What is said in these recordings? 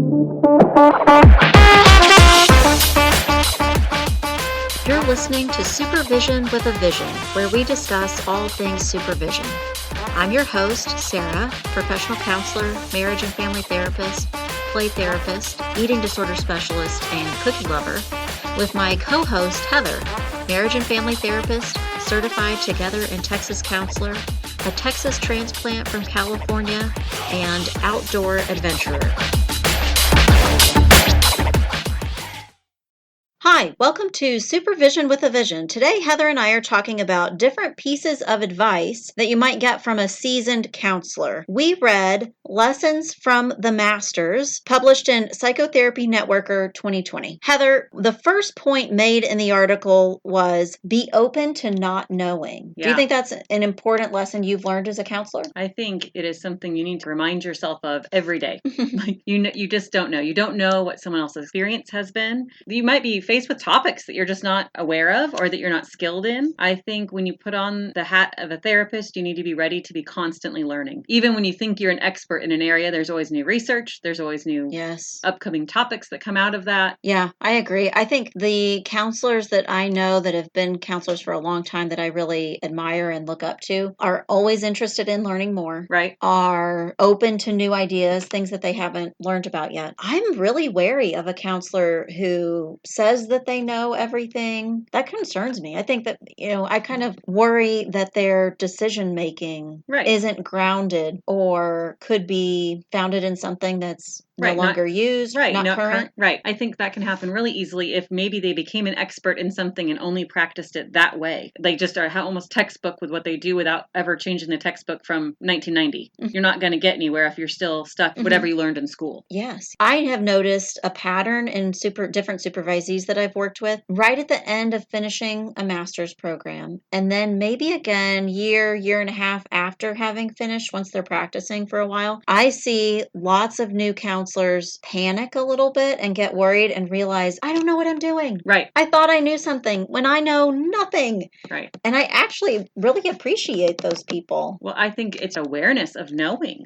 You're listening to Supervision with a Vision, where we discuss all things supervision. I'm your host, Sarah, professional counselor, marriage and family therapist, play therapist, eating disorder specialist, and cookie lover, with my co-host, Heather, marriage and family therapist, certified Together in Texas counselor, a Texas transplant from California, and outdoor adventurer. Hi, welcome to Supervision with a Vision. Today, Heather and I are talking about different pieces of advice that you might get from a seasoned counselor. We read Lessons from the Masters, published in Psychotherapy Networker 2020. Heather, the first point made in the article was be open to not knowing. Yeah. Do you think that's an important lesson you've learned as a counselor? I think it is something you need to remind yourself of every day. Like you just don't know. You don't know what someone else's experience has been. You might be faced with topics that you're just not aware of or that you're not skilled in. I think when you put on the hat of a therapist, you need to be ready to be constantly learning. Even when you think you're an expert in an area, there's always new research. There's always new upcoming topics that come out of that. Yeah, I agree. I think the counselors that I know that have been counselors for a long time that I really admire and look up to are always interested in learning more. Right. Are open to new ideas, things that they haven't learned about yet. I'm really wary of a counselor who says that they know everything. That concerns me. I think that, I kind of worry that their decision making isn't grounded or could be founded in something that's no longer used, not current. Right. I think that can happen really easily if maybe they became an expert in something and only practiced it that way. They just are almost textbook with what they do without ever changing the textbook from 1990. Mm-hmm. You're not going to get anywhere if you're still stuck with whatever you learned in school. Yes. I have noticed a pattern in different supervisees that I've worked with right at the end of finishing a master's program. And then maybe again, year and a half after having finished, once they're practicing for a while, I see lots of new counselors panic a little bit and get worried and realize, I don't know what I'm doing. Right. I thought I knew something when I know nothing. Right. And I actually really appreciate those people. Well, I think it's awareness of knowing.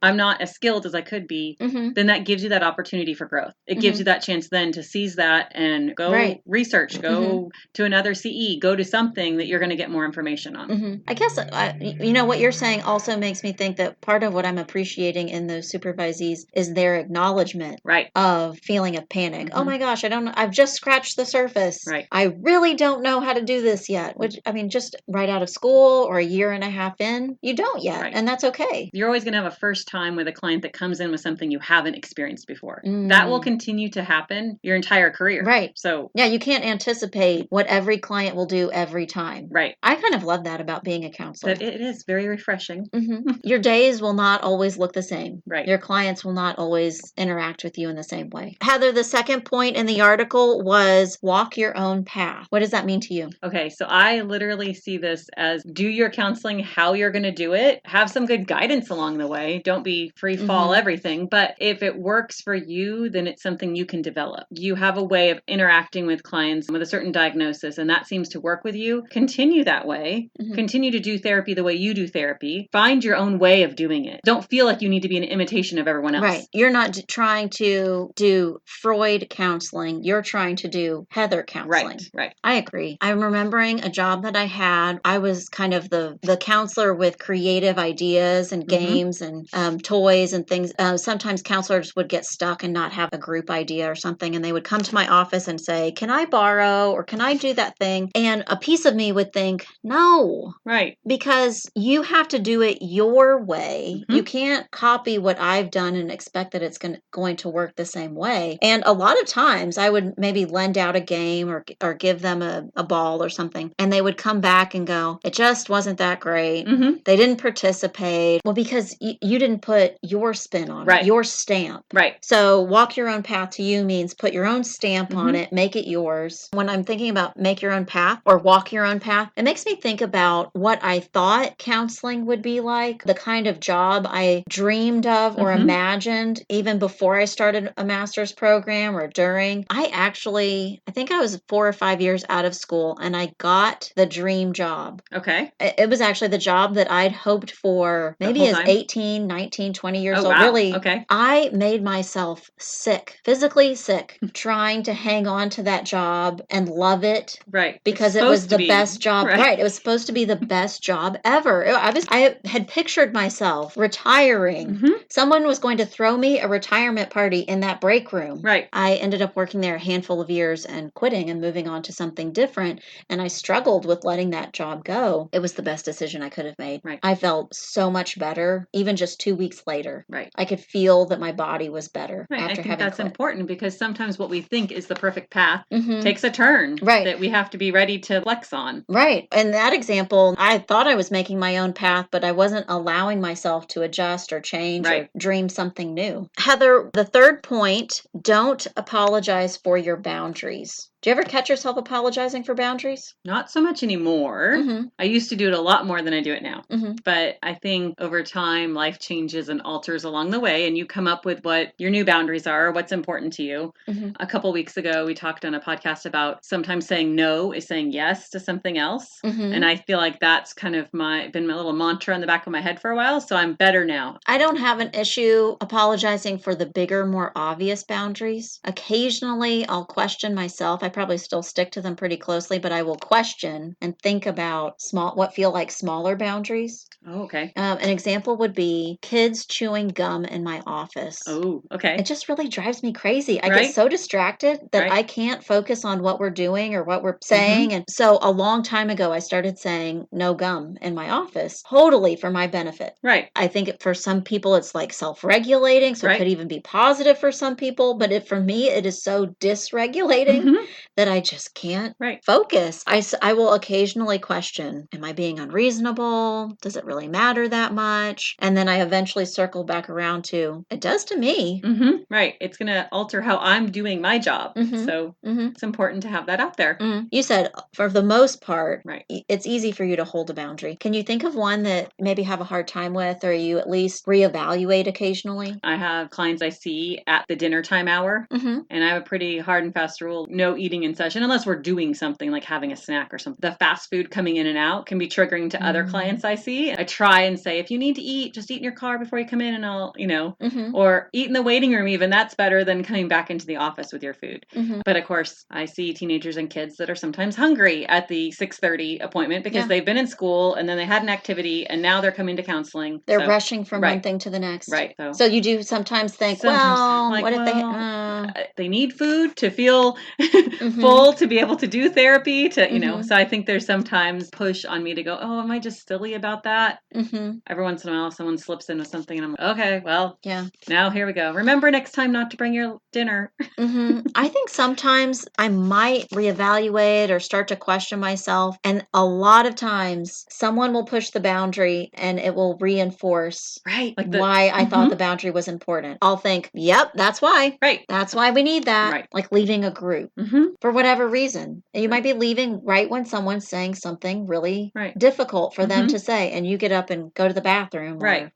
I'm not as skilled as I could be. Mm-hmm. Then that gives you that opportunity for growth. It gives you that chance then to seize that and go research, go to another CE, go to something that you're going to get more information on. Mm-hmm. I guess, what you're saying also makes me think that part of what I'm appreciating in those supervisees is their acknowledgement of feeling of panic. Mm-hmm. Oh my gosh, I don't know. I've just scratched the surface. Right. I really don't know how to do this yet. Which, just right out of school or a year and a half in, you don't yet. Right. And that's okay. You're always going to have a first time with a client that comes in with something you haven't experienced before. Mm. That will continue to happen your entire career. Right. So yeah, you can't anticipate what every client will do every time. Right. I kind of love that about being a counselor. But it is very refreshing. Mm-hmm. Your days will not always look the same. Right. Your clients will not always interact with you in the same way. Heather, the second point in the article was walk your own path. What does that mean to you? Okay, so I literally see this as do your counseling how you're going to do it. Have some good guidance along the way. Don't be free fall everything. But if it works for you, then it's something you can develop. You have a way of interacting with clients with a certain diagnosis, and that seems to work with you. Continue that way. Mm-hmm. Continue to do therapy the way you do therapy. Find your own way of doing it. Don't feel like you need to be an imitation of everyone else. Right. You're not trying to do Freud counseling. You're trying to do Heather counseling. Right. I agree. I'm remembering a job that I had. I was kind of the counselor with creative ideas and games and toys and things. Sometimes counselors would get stuck and not have a group idea or something, and they would come to my office and say, can I borrow or can I do that thing? And a piece of me would think, no. Right. Because you have to do it your way. Mm-hmm. You can't copy what I've done and expect that it's going to work the same way. And a lot of times I would maybe lend out a game or give them a ball or something, and they would come back and go, it just wasn't that great. Mm-hmm. They didn't participate. Well, because you didn't put your spin on it, your stamp. Right. So walk your own path to you means put your own stamp on it, make it yours. When I'm thinking about make your own path or walk your own path, it makes me think about what I thought counseling would be like, the kind of job I dreamed of or imagined imagined, even before I started a master's program or during. I think I was 4 or 5 years out of school and I got the dream job. Okay. It was actually the job that I'd hoped for The maybe whole as time? 18, 19, 20 years Oh, old. wow. Really, Okay. I made myself sick, physically sick, trying to hang on to that job and love it Right. because It's it was supposed to the be. best job. Right. Right. It was supposed to be the best job ever. I had pictured myself retiring. Mhm. Someone was going to throw me a retirement party in that break room. Right. I ended up working there a handful of years and quitting and moving on to something different. And I struggled with letting that job go. It was the best decision I could have made. Right. I felt so much better, even just 2 weeks later. Right. I could feel that my body was better Right. I after think having that's quit. important because sometimes what we think is the perfect path Mhm. takes a turn Right. that we have to be ready to flex on. Right. In that example, I thought I was making my own path, but I wasn't allowing myself to adjust or change Right. or dream something new. Heather, the third point, don't apologize for your boundaries. Do you ever catch yourself apologizing for boundaries? Not so much anymore. Mhm. I used to do it a lot more than I do it now. Mhm. But I think over time, life changes and alters along the way, and you come up with what your new boundaries are, what's important to you. Mhm. A couple weeks ago, we talked on a podcast about sometimes saying no is saying yes to something else. Mhm. And I feel like that's kind of been my little mantra in the back of my head for a while. So I'm better now. I don't have an issue apologizing for the bigger, more obvious boundaries. Occasionally, I'll question myself. I probably still stick to them pretty closely, but I will question and think about what feel like smaller boundaries. Oh, okay. An example would be kids chewing gum in my office. Oh, okay. It just really drives me crazy. I Right. get so distracted that Right. I can't focus on what we're doing or what we're Mm-hmm. saying. And so a long time ago, I started saying no gum in my office, totally for my benefit. Right. I think for some people, it's like self-regulating, so it Right. could even be positive for some people. But for me, it is so dysregulating Mhm. that I just can't Right. focus. I will occasionally question, am I being unreasonable? Does it really matter that much? And then I eventually circle back around to, it does to me. Mm-hmm. Right. It's going to alter how I'm doing my job. Mhm. So Mhm. it's important to have that out there. You said for the most part, Right. it's easy for you to hold a boundary. Can you think of one that maybe have a hard time with, or you at least reevaluate occasionally? I have clients I see at the dinner time hour, Mm-hmm. and I have a pretty hard and fast rule: no eating in session unless we're doing something like having a snack or something. The fast food coming in and out can be triggering to other clients I see. I try and say, if you need to eat, just eat in your car before you come in, and I'll, Mm-hmm. or eat in the waiting room. Even that's better than coming back into the office with your food. Mm-hmm. But of course, I see teenagers and kids that are sometimes hungry at the 6:30 appointment because they've been in school and then they had an activity and now they're coming to counseling. They're rushing from one thing to the next. Right. So you do sometimes think, what if they need food to feel Mhm. full, to be able to do therapy, Mhm. so I think there's sometimes push on me to go, oh, am I just silly about that? Mm-hmm. Every once in a while, someone slips in with something and I'm like, okay, well, Yeah. now here we go. Remember next time not to bring your dinner. Mm-hmm. I think sometimes I might reevaluate or start to question myself. And a lot of times someone will push the boundary and it will reinforce Right. Like why I thought the boundary was important. I'll think, yep, that's why. Right. That's why we need that. Right. Like leaving a group Mm-hmm. for whatever reason. And you might be leaving right when someone's saying something really Right. difficult for them Mhm. to say, and you get up and go to the bathroom. Right.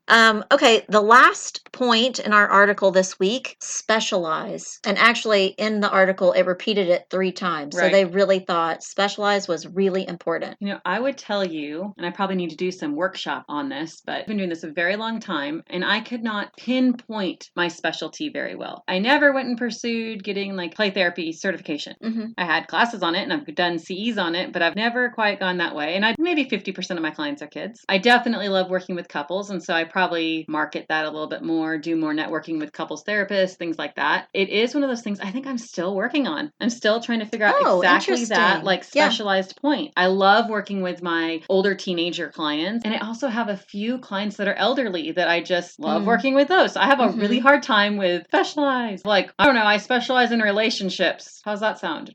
Okay, the last point in our article this week, specialize. And actually, in the article, it repeated it 3 times. So Right. they really thought specialize was really important. I would tell you, and I probably need to do some workshop on this, but I've been doing this a very long time, and I could not pinpoint my specialty very well. I never went and pursued getting like play therapy certification. Mm-hmm. I had classes on it, and I've done CEs on it, but I've never quite gone that way. And maybe 50% of my clients are kids. I definitely love working with couples, and so I probably market that a little bit more, do more networking with couples therapists, things like that. It is one of those things I think I'm still working on. I'm still trying to figure out exactly that like specialized point. I love working with my older teenager clients, and I also have a few clients that are elderly that I just love working with those. So I have a really hard time with specialized. Like, I don't know, I specialize in relationships. How's that sound?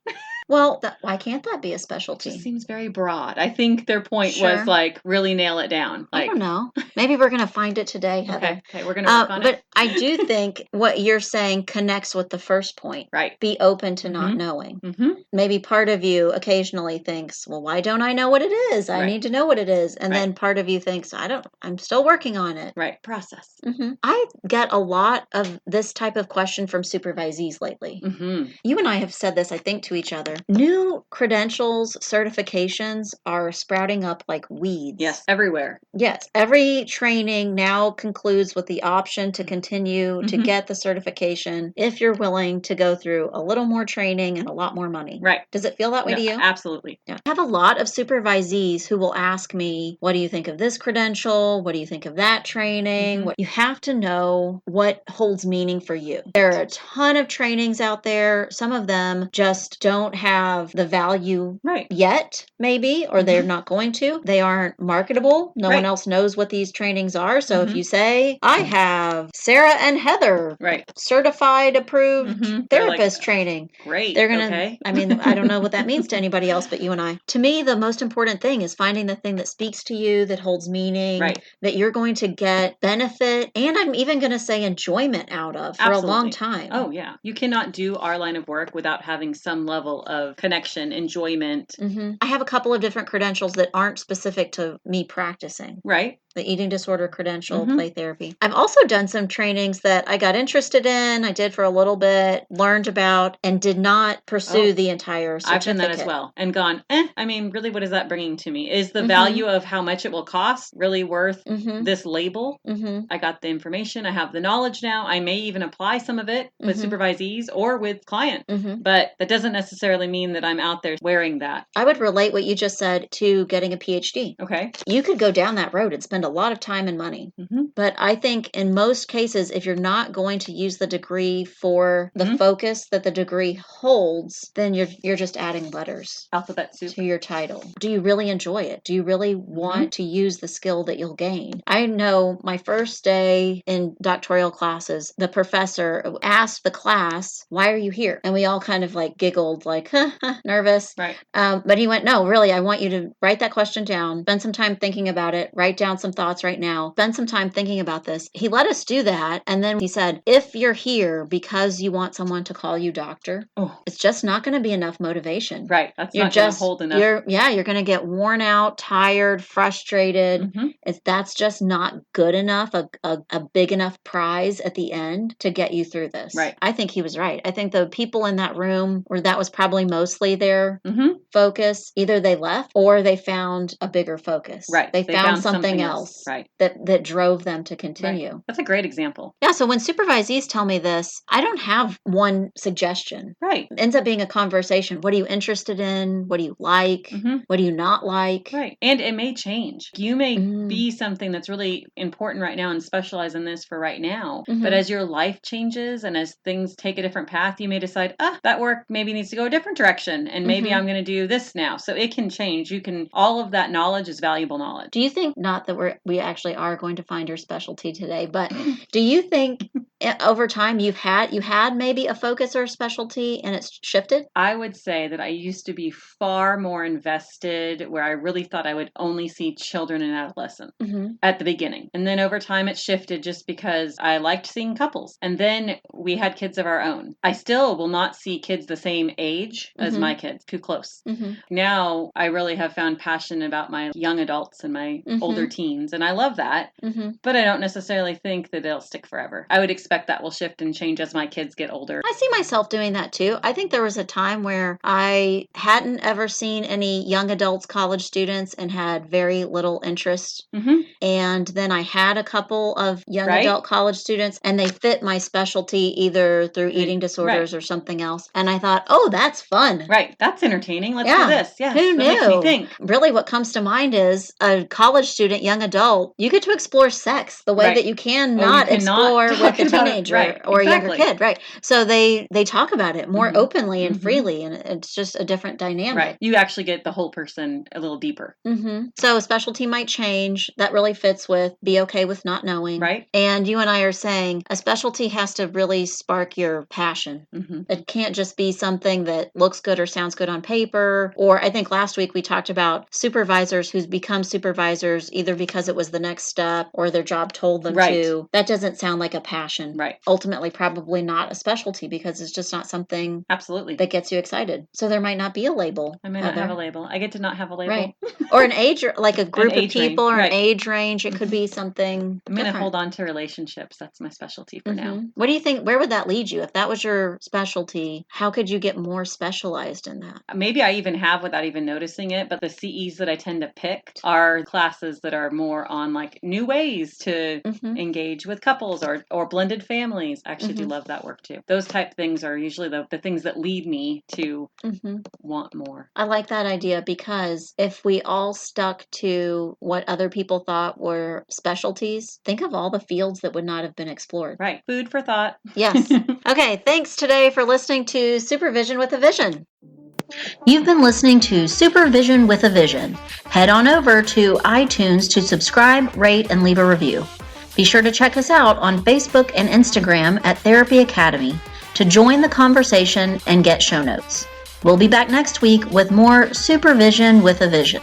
Well, why can't that be a It specialty? just seems very broad. I think their point Sure. was like really nail it down. I Like, don't know. Maybe we're going to find it today, Heather. okay, we're gonna work on But it. I do think what you're saying connects with the first point. Right. Be open to not Mhm. knowing. Mm-hmm. Maybe part of you occasionally thinks, well, why don't I know what it is? I Right. need to know what it is. And Right. then part of you thinks, I'm still working on it. Right. Process. I get a lot of this type of question from supervisees lately. Mm-hmm. You and I have said this, I think, to each other. New credentials, certifications are sprouting up like weeds. Yes, everywhere. Yes. Every training now concludes with the option to continue to Mhm. get the certification if you're willing to go through a little more training and a lot more money. Right. Does it feel that way No, to you? absolutely. Yeah. I have a lot of supervisees who will ask me, what do you think of this credential? What do you think of that training? Mhm. What you have to know what holds meaning for you. There are a ton of trainings out there. Some of them just don't have the value Right. yet, maybe, or they're Mhm. not going to. They aren't marketable. No one Right. else knows what these trainings are. So if Mhm. you say, I have Sarah and Heather Right. certified approved Mhm. They're like, therapist training. great. They're going to, Okay. I mean, I don't know what that means to anybody else but you and I. To me, the most important thing is finding the thing that speaks to you, that holds meaning, Right. that you're going to get benefit, and I'm even going to say enjoyment out of for a long Absolutely. time. Oh, yeah. You cannot do our line of work without having some level of connection, enjoyment. I have a couple of different credentials that aren't specific to me practicing. Right. The eating disorder credential, Mhm. play therapy. I've also done some trainings that I got interested in. I did for a little bit, learned about, and did not pursue Oh, the entire certificate. I've done that as well and gone, I mean, really, what is that bringing to me? Is the Mhm. value of how much it will cost really worth Mhm. this label? Mhm. I got the information. I have the knowledge now. I may even apply some of it with Mhm. supervisees or with clients. Mhm. But that doesn't necessarily mean that I'm out there wearing that. I would relate what you just said to getting a PhD. Okay. You could go down that road and spend a lot of time and money. Mhm. But I think in most cases, if you're not going to use the degree for the Mhm. focus that the degree holds, then you're just adding letters Alphabet soup. to your title. Do you really enjoy it? Do you really want to use the skill that you'll gain? I know my first day in doctoral classes, the professor asked the class, "Why are you here?" And we all kind of like giggled, like, nervous. Right. But he went, "No, really, I want you to write that question down, spend some time thinking about it, write down some thoughts right now, spend some time thinking about this." He let us do that. And then he said, if you're here because you want someone to call you doctor, Oh, it's just not going to be enough motivation. right. That's You're not going to just, hold enough. you're going to get worn out, tired, frustrated. Mhm. That's just not good enough, a big enough prize at the end to get you through this. Right. I think he was right. I think the people in that room, or that was probably mostly their Mhm. focus, either they left or they found a bigger focus. Right. They found something else Right. that drove them to continue. Right. That's a great example. Yeah, so when supervisees tell me this, I don't have one suggestion. Right. It ends up being a conversation. What are you interested in? What do you like? Mhm. What do you not like? Right. And it may change. You may Mm. be something that's really important right now and specialize in this for right now. Mhm. But as your life changes and as things take a different path, you may decide, that work maybe needs to go a different direction. And maybe Mhm. I'm going to do this now. So it can change. All of that knowledge is valuable knowledge. Do you think, not that we actually are going to find your specialty today, but do you think over time you had maybe a focus or a specialty and it's shifted? I would say that I used to be far more invested where I really thought I would only see children and adolescents at the beginning. And then over time it shifted just because I liked seeing couples. And then we had kids of our own. I still will not see kids the same age as my kids, too close. Now I really have found passion about my young adults and my older teens. And I love that. But I don't necessarily think that it'll stick forever. I would expect that will shift and change as my kids get older. I see myself doing that too. I think there was a time where I hadn't ever seen any young adults, college students, and had very little interest. And then I had a couple of young adult college students, and they fit my specialty either through eating disorders or something else. And I thought, oh, that's fun. Right. That's entertaining. Let's do this. Yes. Who knew? That makes me think. Really, what comes to mind is a college student, young adult, you get to explore sex the way that you cannot explore with a teenager or a younger kid, right? So they talk about it more openly and freely, and it's just a different dynamic. Right. You actually get the whole person a little deeper. So a specialty might change. That really fits with be okay with not knowing. Right. And you and I are saying a specialty has to really spark your passion. It can't just be something that looks good or sounds good on paper. Or I think last week we talked about supervisors who's become supervisors either because it was the next step or their job told them to. That doesn't sound like a passion. Right. Ultimately, probably not a specialty because it's just not something that gets you excited. So there might not be a label. I may not have a label. I get to not have a label. Right. Or an age, like a group of people or an age range. It could be something I'm going to hold on to relationships. That's my specialty for now. What do you think? Where would that lead you? If that was your specialty, how could you get more specialized in that? Maybe I even have without even noticing it, but the CEs that I tend to pick are classes that are more on like new ways to engage with couples or blended families. I actually do love that work too. Those type things are usually the things that lead me to want more. I like that idea because if we all stuck to what other people thought were specialties, think of all the fields that would not have been explored. Right. Food for thought. Yes. Okay. Thanks today for listening to Supervision with a Vision. You've been listening to Supervision with a Vision. Head on over to iTunes to subscribe, rate, and leave a review. Be sure to check us out on Facebook and Instagram at Therapy Academy to join the conversation and get show notes. We'll be back next week with more Supervision with a Vision.